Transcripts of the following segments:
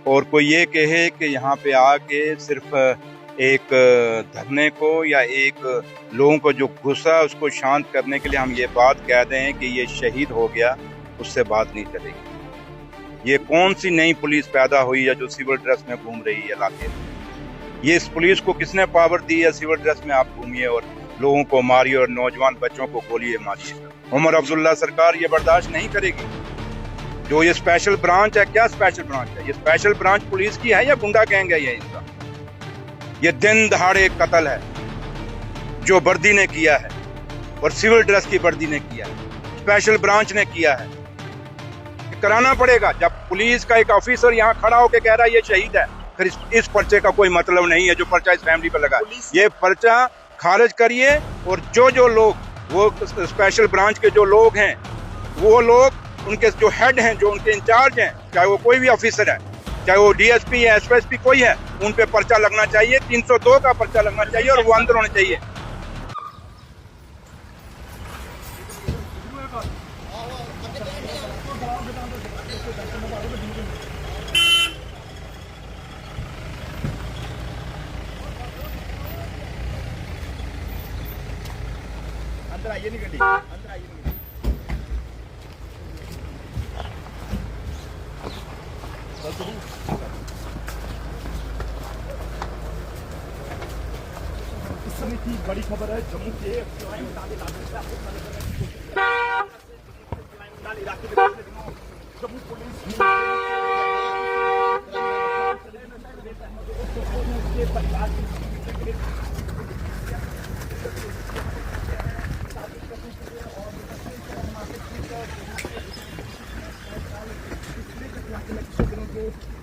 और कोई ये कहे कि यहाँ पे आके सिर्फ एक धरने को या एक लोगों को जो गुस्सा है उसको शांत करने के लिए हम ये बात कह दें कि ये शहीद हो गया, उससे बात नहीं चलेगी। ये कौन सी नई पुलिस पैदा हुई है जो सिविल ड्रेस में घूम रही है इलाके में? ये इस पुलिस को किसने पावर दी है सिविल ड्रेस में आप घूमिए और लोगों को मारिए और नौजवान बच्चों को गोलियां मारिए? उमर अब्दुल्ला सरकार ये बर्दाश्त नहीं करेगी। जो ये स्पेशल ब्रांच है, क्या स्पेशल ब्रांच है? ये स्पेशल ब्रांच पुलिस की है या गुंडा गैंग है? ये इसका ये दिन दहाड़े कत्ल है जो वर्दी ने किया है और सिविल ड्रेस की वर्दी ने किया है, स्पेशल ब्रांच ने किया है। कराना पड़ेगा। जब पुलिस का एक ऑफिसर यहाँ खड़ा होकर कह रहा है ये शहीद है, फिर इस पर्चे का कोई मतलब नहीं है जो पर्चा इस फैमिली पर लगा। ये पर्चा खारिज करिए और जो लोग वो स्पेशल ब्रांच के जो लोग हैं, वो लोग उनके जो हेड हैं, जो उनके इंचार्ज हैं, चाहे वो कोई भी ऑफिसर है, चाहे वो डीएसपी है, एसपी कोई है, उन पे पर्चा लगना चाहिए, 302 का पर्चा लगना चाहिए और वो अंदर होने चाहिए। अंदर आइए नहीं गड्डी, अंदर आइए नहीं। इस समय की बड़ी खबर है जम्मू के जम्मू पुलिस परिवार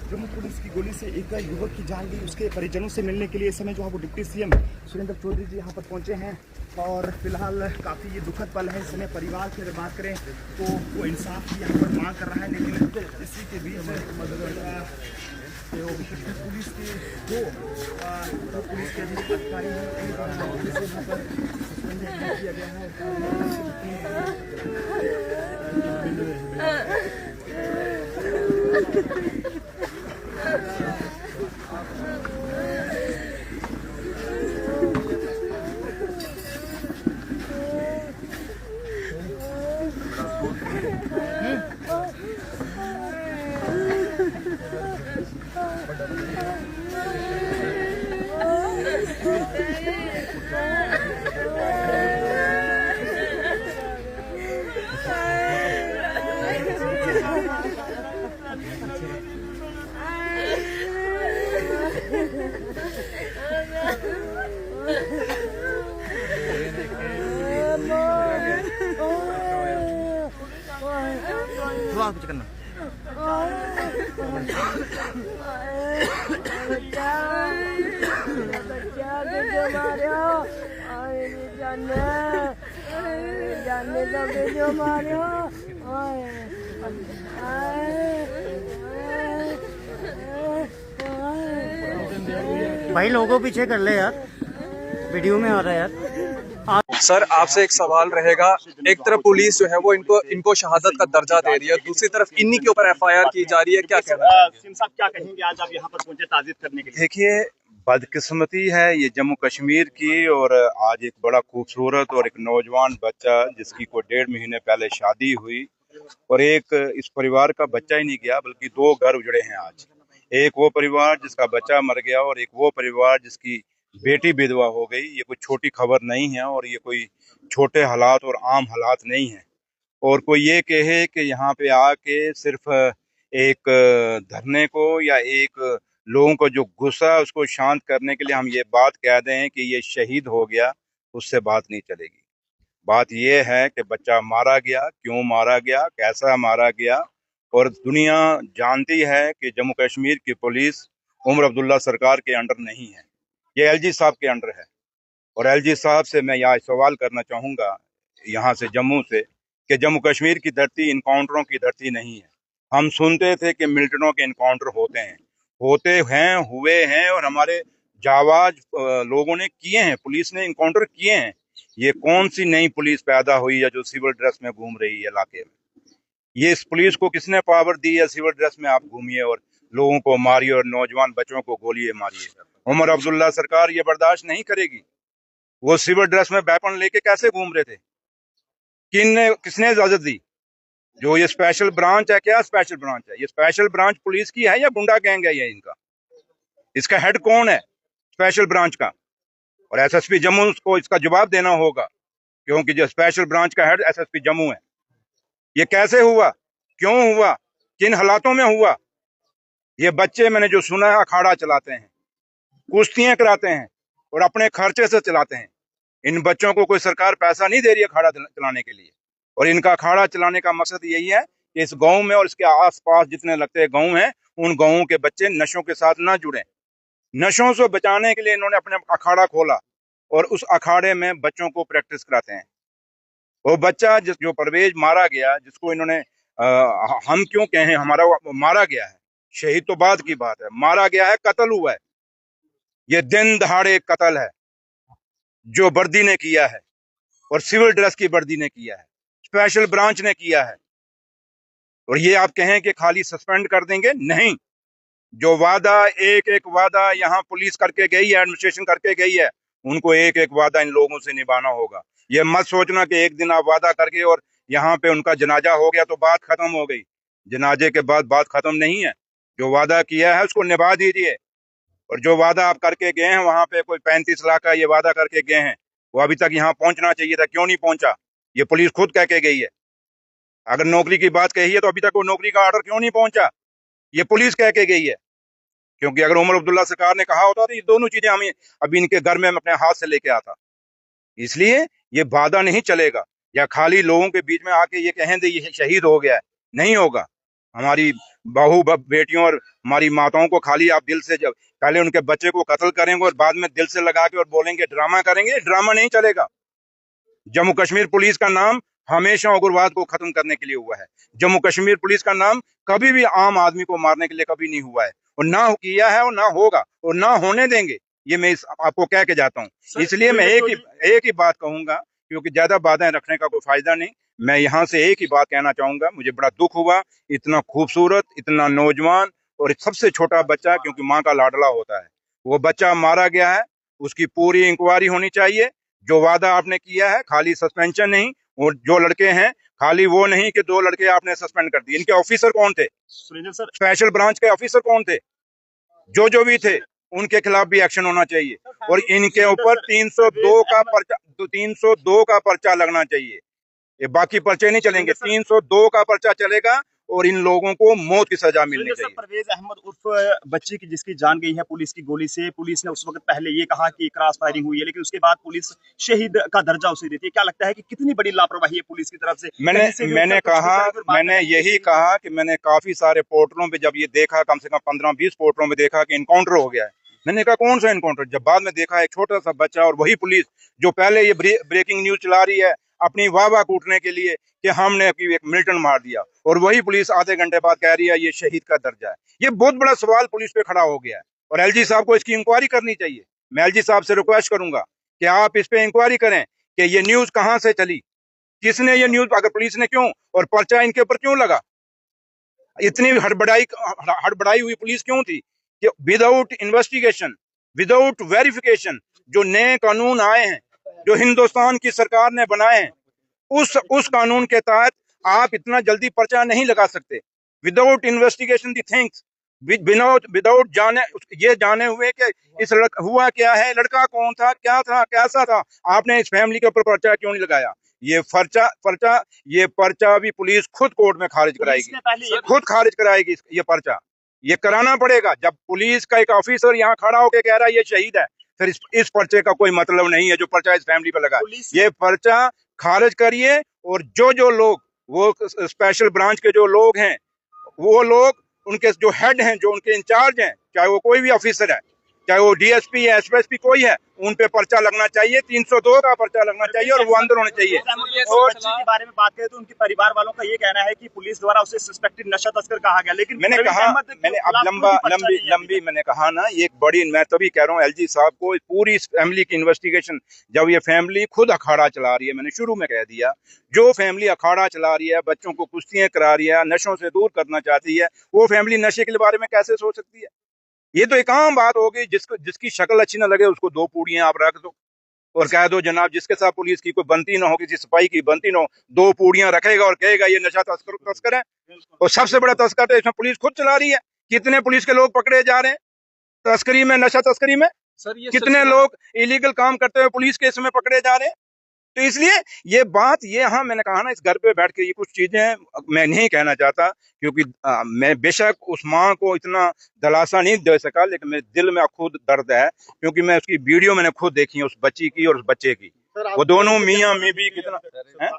जम्मू पुलिस की गोली से एक युवक की जान गई। उसके परिजनों से मिलने के लिए इस समय जो है वो डिप्टी सीएम सुरेंद्र चौधरी जी यहाँ पर पहुँचे हैं और फिलहाल काफ़ी ये दुखद पल है। इस समय परिवार की अगर बात करें तो वो इंसाफ की यहाँ पर मांग कर रहा है, लेकिन इसी के बीच पुलिस के जो पुलिस के अधिकारी हैं किया गया है। कुछ करना भाई लोगों पीछे कर ले यार, वीडियो में आ रहा है यार। सर आपसे एक सवाल रहेगा, एक तरफ पुलिस जो है वो इनको शहादत का दर्जा दे रही है, दूसरी तरफ इन्हीं के ऊपर एफआईआर की जा रही है, क्या कहना है? क्या कहेंगे आज आप यहाँ पर पहुंचे ताज़ियत करने के लिए? देखिए, बदकिस्मती है ये जम्मू कश्मीर की, और आज एक बड़ा खूबसूरत और एक नौजवान बच्चा जिसकी कोई 1.5 महीने पहले शादी हुई, और एक इस परिवार का बच्चा ही नहीं गया बल्कि 2 घर उजड़े हैं आज। एक वो परिवार जिसका बच्चा मर गया और एक वो परिवार जिसकी बेटी विधवा हो गई। ये कोई छोटी खबर नहीं है और ये कोई छोटे हालात और आम हालात नहीं है। और कोई ये कहे कि यहाँ पे आके सिर्फ एक धरने को या एक लोगों को जो गुस्सा है उसको शांत करने के लिए हम ये बात कह दें कि ये शहीद हो गया, उससे बात नहीं चलेगी। बात ये है कि बच्चा मारा गया, क्यों मारा गया, कैसा मारा गया, और दुनिया जानती है कि जम्मू कश्मीर की पुलिस उमर अब्दुल्ला सरकार के अंडर नहीं है, ये एलजी साहब के अंडर है। और एलजी साहब से मैं यहाँ सवाल करना चाहूँगा यहाँ से जम्मू से कि जम्मू कश्मीर की धरती इनकाउंटरों की धरती नहीं है। हम सुनते थे कि मिलिटेंटों के इनकाउंटर होते हैं, हुए हैं, और हमारे जाबाज लोगों ने किए हैं, पुलिस ने इनकाउंटर किए हैं। ये कौन सी नई पुलिस पैदा हुई है जो सिविल ड्रेस में घूम रही है इलाके में? ये इस पुलिस को किसने पावर दी है सिविल ड्रेस में आप घूमिए और लोगों को मारिए और नौजवान बच्चों को गोलियां मारिए। उमर अब्दुल्ला सरकार ये बर्दाश्त नहीं करेगी। वो सिविल ड्रेस में वेपन लेके कैसे घूम रहे थे? किसने इजाजत दी? जो ये स्पेशल ब्रांच है, क्या स्पेशल ब्रांच है ये? स्पेशल ब्रांच पुलिस की है या गुंडा गैंग है ये इनका? इसका हेड कौन है स्पेशल ब्रांच का? और एसएसपी जम्मू को इसका जवाब देना होगा, क्योंकि जो स्पेशल ब्रांच का हेड एसएसपी जम्मू है। ये कैसे हुआ, क्यों हुआ, किन हालातों में हुआ? ये बच्चे, मैंने जो सुना है, अखाड़ा चलाते हैं, कुश्तियां कराते हैं और अपने खर्चे से चलाते हैं। इन बच्चों को कोई सरकार पैसा नहीं दे रही है अखाड़ा चलाने के लिए। और इनका अखाड़ा चलाने का मकसद यही है कि इस गांव में और इसके आसपास जितने लगते गांव हैं, उन गांवों के बच्चे नशों के साथ ना जुड़े। नशों से बचाने के लिए इन्होंने अपने अखाड़ा खोला और उस अखाड़े में बच्चों को प्रैक्टिस कराते हैं। वो बच्चा जो परवेज मारा गया, जिसको इन्होंने हम क्यों कहें, हमारा मारा गया है, शहीद तो बाद की बात है, मारा गया है, कत्ल हुआ है। ये दिन दहाड़े कत्ल है जो वर्दी ने किया है और सिविल ड्रेस की वर्दी ने किया है, स्पेशल ब्रांच ने किया है। और ये आप कहें कि खाली सस्पेंड कर देंगे? नहीं, जो वादा, एक एक वादा यहाँ पुलिस करके गई है, एडमिनिस्ट्रेशन करके गई है, उनको एक एक वादा इन लोगों से निभाना होगा। ये मत सोचना कि एक दिन आप वादा करके और यहाँ पे उनका जनाजा हो गया तो बात खत्म हो गई। जनाजे के बाद बात खत्म नहीं है। जो वादा किया है उसको निभा दीजिए। और जो वादा आप करके गए हैं, वहां पे कोई 35 लाख का ये वादा करके गए हैं, वो अभी तक यहाँ पहुंचना चाहिए था, क्यों नहीं पहुंचा? ये पुलिस खुद कह के गई है। अगर नौकरी की बात कही है तो अभी तक वो नौकरी का ऑर्डर क्यों नहीं पहुंचा? ये पुलिस कह के गई है। क्योंकि अगर उमर अब्दुल्ला सरकार ने कहा होता तो ये दोनों चीजें हमें अभी इनके घर में अपने हाथ से लेके आता। इसलिए ये वादा नहीं चलेगा, या खाली लोगों के बीच में आके ये कहें दे ये शहीद हो गया है, नहीं होगा। हमारी बहू बेटियों और हमारी माताओं को खाली आप दिल से, जब पहले उनके बच्चे को कत्ल करेंगे और बाद में दिल से लगा के और बोलेंगे ड्रामा करेंगे, ड्रामा नहीं चलेगा। जम्मू कश्मीर पुलिस का नाम हमेशा उग्रवाद को खत्म करने के लिए हुआ है। जम्मू कश्मीर पुलिस का नाम कभी भी आम आदमी को मारने के लिए कभी नहीं हुआ है, और ना किया है और ना होगा और ना होने देंगे। ये मैं आपको कह के जाता हूँ। इसलिए मैं एक ही बात कहूंगा, क्योंकि ज्यादा बातें रखने का कोई फायदा नहीं। मैं यहाँ से एक ही बात कहना चाहूंगा, मुझे बड़ा दुख हुआ, इतना खूबसूरत, इतना नौजवान और सबसे छोटा बच्चा, क्योंकि माँ का लाडला होता है, वो बच्चा मारा गया है। उसकी पूरी इंक्वायरी होनी चाहिए। जो वादा आपने किया है, खाली सस्पेंशन नहीं, और जो लड़के हैं, खाली वो नहीं कि 2 लड़के आपने सस्पेंड कर दिए। इनके ऑफिसर कौन थे? सुरेंद्र सर, स्पेशल ब्रांच के ऑफिसर कौन थे? जो भी थे, उनके खिलाफ भी एक्शन होना चाहिए। और इनके ऊपर 302 का पर्चा लगना चाहिए। ये बाकी पर्चे नहीं चलेंगे, 302 का पर्चा चलेगा और इन लोगों को मौत की सजा मिलनी चाहिए। परवेज अहमद उर्फ बच्ची की जिसकी जान गई है पुलिस की गोली से, पुलिस ने उस वक्त पहले ये कहा कि क्रॉस फायरिंग हुई है, लेकिन उसके बाद पुलिस शहीद का दर्जा उसे देती है। क्या लगता है कि कितनी बड़ी लापरवाही है पुलिस की तरफ से? मैंने यही कहा कि मैंने काफी सारे पोर्टलों पे जब ये देखा, कम से कम 15-20 पोर्टलों में देखा कि इनकाउंटर हो गया है। मैंने कहा कौन सा इनकाउंटर? जब बाद में देखा एक छोटा सा बच्चा और वही पुलिस जो पहले ये ब्रेकिंग न्यूज चला रही है अपनी वाह कूटने के लिए कि हमने एक मिलिटेंट मार दिया, और वही पुलिस आधे घंटे बाद कह रही है ये शहीद का दर्जा है। ये बहुत बड़ा सवाल पुलिस पे खड़ा हो गया है, और एलजी साहब को इसकी इंक्वायरी करनी चाहिए। मैं एलजी साहब से रिक्वेस्ट करूंगा कि आप इस पे इंक्वायरी करें कि ये न्यूज कहां से चली, किसने ये न्यूज, अगर पुलिस ने क्यों, और पर्चा इनके ऊपर क्यों लगा? इतनी हड़बड़ाई हुई पुलिस क्यों थी कि विदाउट इन्वेस्टिगेशन, विदाउट वेरिफिकेशन जो नए कानून आए हैं, जो हिंदुस्तान की सरकार ने बनाए हैं, उस कानून के तहत आप इतना जल्दी पर्चा नहीं लगा सकते। Without investigation the things, without जाने हुए कि इस हुआ क्या है, लड़का कौन था, क्या था, कैसा था, आपने इस फैमिली के ऊपर पर्चा क्यों नहीं लगाया? ये पर्चा भी पुलिस खुद कोर्ट में खारिज कराएगी, खुद खारिज कराएगी ये पर्चा। ये कराना पड़ेगा। जब पुलिस का एक ऑफिसर यहाँ खड़ा होकर कह रहा है ये शहीद है, फिर इस पर्चे का कोई मतलब नहीं है जो पर्चा इस फैमिली पे लगा। ये पर्चा खारिज करिए, और जो लोग, वो स्पेशल ब्रांच के जो लोग हैं, वो लोग, उनके जो हेड हैं, जो उनके इंचार्ज हैं, चाहे वो कोई भी ऑफिसर है, चाहे वो डीएसपी या एसएसपी कोई है, उन पे पर्चा लगना चाहिए, 302 का पर्चा लगना चाहिए और वो अंदर होने चाहिए। और बच्ची के बारे में बात करें तो उनके परिवार वालों का ये कहना है कि पुलिस द्वारा उसे सस्पेक्टेड नशा तस्कर कहा गया, लेकिन मैंने कहा, मैंने अब लंबी मैंने कहा ना, ये एक बड़ी, मैं तभी कह रहा हूँ एलजी साहब को, पूरी इस फैमिली की इन्वेस्टिगेशन, जब ये फैमिली खुद अखाड़ा चला रही है, मैंने शुरू में कह दिया, जो फैमिली अखाड़ा चला रही है, बच्चों को कुश्तियां करा रही है, नशों से दूर करना चाहती है, वो फैमिली नशे के बारे में कैसे सोच सकती है? ये तो एक आम बात होगी, जिसकी शक्ल अच्छी ना लगे उसको 2 पूड़ियां आप रख दो और कह दो जनाब, जिसके साथ पुलिस की कोई बनती ना हो, किसी सिपाही की बनती ना हो, 2 पूड़ियां रखेगा और कहेगा ये नशा तस्कर है। और सबसे बड़ा तस्कर तो इसमें पुलिस खुद चला रही है। कितने पुलिस के लोग पकड़े जा रहे हैं तस्करी में, नशा तस्करी में? सर ये कितने लोग इलीगल काम करते हुए पुलिस के इसमें पकड़े जा रहे हैं? तो इसलिए ये बात, ये हाँ मैंने कहा ना, इस घर पे बैठ के ये कुछ चीजें मैं नहीं कहना चाहता, क्योंकि मैं बेशक उस माँ को इतना दिलासा नहीं दे सका, लेकिन मेरे दिल में खुद दर्द है, क्योंकि मैं उसकी वीडियो मैंने खुद देखी है, उस बच्ची की और उस बच्चे की। वो दोनों मियाँ बीवी कितना है?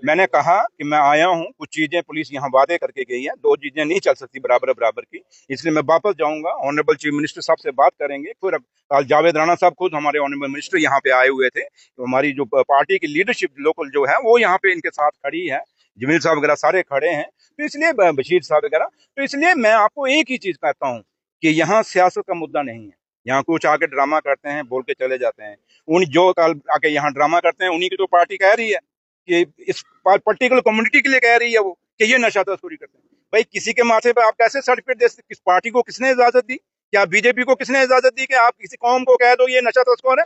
मैंने कहा कि मैं आया हूँ, कुछ चीजें पुलिस यहाँ वादे करके गई है, 2 चीजें नहीं चल सकती बराबर की, इसलिए मैं वापस जाऊंगा, ऑनरेबल चीफ मिनिस्टर साहब से बात करेंगे। फिर कल जावेद राणा साहब खुद हमारे ऑनरेबल मिनिस्टर यहाँ पे आए हुए थे, तो हमारी जो पार्टी की लीडरशिप लोकल जो है वो यहाँ पे इनके साथ खड़ी है, जमील साहब वगैरह सारे खड़े हैं, तो इसलिए बशीर साहब वगैरह, तो इसलिए मैं आपको एक ही चीज कहता हूँ कि यहाँ सियासत का मुद्दा नहीं है। यहाँ कुछ आके ड्रामा करते हैं, बोल के चले जाते हैं, उन जो कल आके यहाँ ड्रामा करते हैं उन्हीं की तो पार्टी कह रही है कि इस पर्टिकुलर कम्युनिटी के लिए कह रही है वो कि ये नशा तस्करी करते हैं। भाई किसी के माथे पे आप कैसे सर्टिफिकेट दे सकते? किस पार्टी को किसने इजाजत दी? क्या बीजेपी को किसने इजाजत दी कि आप किसी कौम को कह दो ये नशा तस्कर है?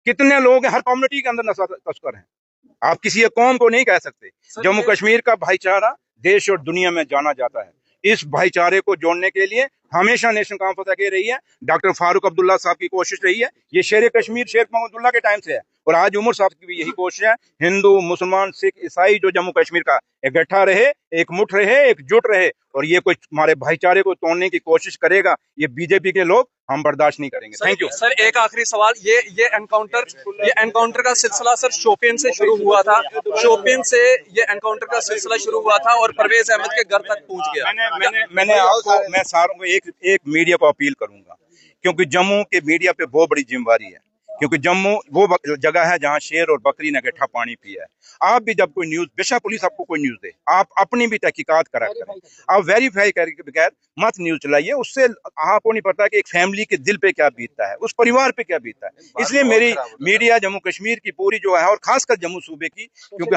कितने लोग हैं, हर कम्युनिटी के अंदर नशा तस्कर हैं, आप किसी एक कौम को नहीं कह सकते। जम्मू कश्मीर का भाईचारा देश और दुनिया में जाना जाता है, इस भाईचारे को जोड़ने के लिए हमेशा नेशनल कॉन्फ्रेंस आगे रही है, डॉक्टर फारूक अब्दुल्ला साहब की कोशिश रही है, ये शेर कश्मीर शेख मोहम्मदुल्ला के टाइम से है, और आज उमर साहब की भी यही कोशिश है, हिंदू मुसलमान सिख ईसाई जो जम्मू कश्मीर का इकट्ठा रहे, एक मुठ रहे, एकजुट रहे, और ये कोई हमारे भाईचारे को तोड़ने की कोशिश करेगा, ये बीजेपी के लोग हम बर्दाश्त नहीं करेंगे। Thank you sir. एक आखिरी सवाल, ये एनकाउंटर का सिलसिला सर शोपियन से शुरू हुआ था, शोपियन से ये एनकाउंटर का सिलसिला शुरू हुआ था और परवेज अहमद के घर तक पहुंच गया। मैंने आपको, मैं सारों को एक मीडिया को अपील करूंगा, क्योंकि जम्मू के मीडिया पे बहुत बड़ी जिम्मेवारी है, क्योंकि जम्मू वो जगह है जहाँ शेर और बकरी ने इकट्ठा पानी पिया है। आप भी जब कोई न्यूज, बेशक पुलिस आपको कोई न्यूज दे, आप अपनी भी तहकीकात करा करें, आप वेरीफाई करके बगैर मत न्यूज चलाइए, उससे आपको नहीं पता कि एक फैमिली के दिल पे क्या बीतता है, उस परिवार पे क्या बीतता है। इसलिए मेरी मीडिया जम्मू कश्मीर की पूरी जो है, और खासकर जम्मू सूबे की, क्योंकि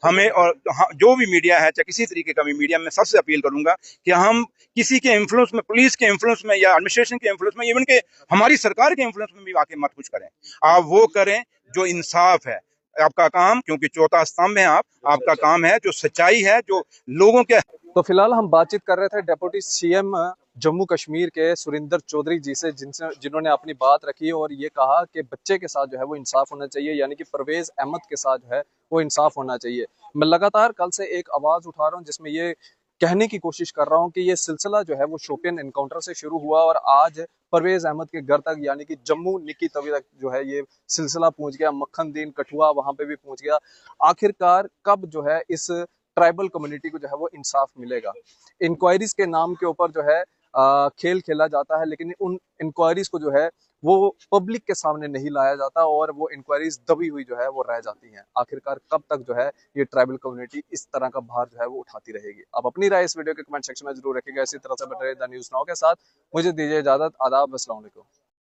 हमें और जो भी मीडिया है, चाहे किसी तरीके का भी मीडिया, मैं सबसे अपील करूंगा कि हम किसी के इन्फ्लुएंस में, पुलिस के इन्फ्लुएंस में या एडमिनिस्ट्रेशन के इन्फ्लुएंस में, इवन के हमारी सरकार के इन्फ्लुएंस में भी आके मत कुछ करें। आप वो करें जो इंसाफ है, आपका काम, क्योंकि चौथा स्तंभ है आपका काम है जो सच्चाई है, जो लोगों के। तो फिलहाल हम बातचीत कर रहे थे डिप्टी सीएम जम्मू कश्मीर के सुरिंदर चौधरी जी से, जिन्होंने अपनी बात रखी और ये कहा कि बच्चे के साथ जो है वो इंसाफ होना चाहिए, यानी कि परवेज अहमद के साथ जो है वो इंसाफ होना चाहिए। मैं लगातार कल से एक आवाज उठा रहा हूँ जिसमें ये कहने की कोशिश कर रहा हूँ कि ये सिलसिला जो है वो शोपियन एनकाउंटर से शुरू हुआ और आज परवेज अहमद के घर तक, यानी कि जम्मू निकी तवी तक जो है ये सिलसिला पहुंच गया, मक्खन दीन कठुआ वहां पे भी पहुंच गया। आखिरकार कब जो है इस ट्राइबल कम्युनिटी को जो है वो इंसाफ मिलेगा? इंक्वायरीज के नाम के ऊपर जो है खेल खेला जाता है, लेकिन उन इंक्वायरीज को जो है वो पब्लिक के सामने नहीं लाया जाता और वो इंक्वायरीज दबी हुई जो है वो रह जाती हैं। आखिरकार कब तक जो है ये ट्राइबल कम्युनिटी इस तरह का भार जो है वो उठाती रहेगी? आप अपनी राय इस वीडियो के कमेंट सेक्शन में जरूर रखिएगा। इसी तरह से बने रहिए द न्यूज़ नाउ के साथ। मुझे दीजिए इजाजत। आदाब, अस्सलाम वालेकुम।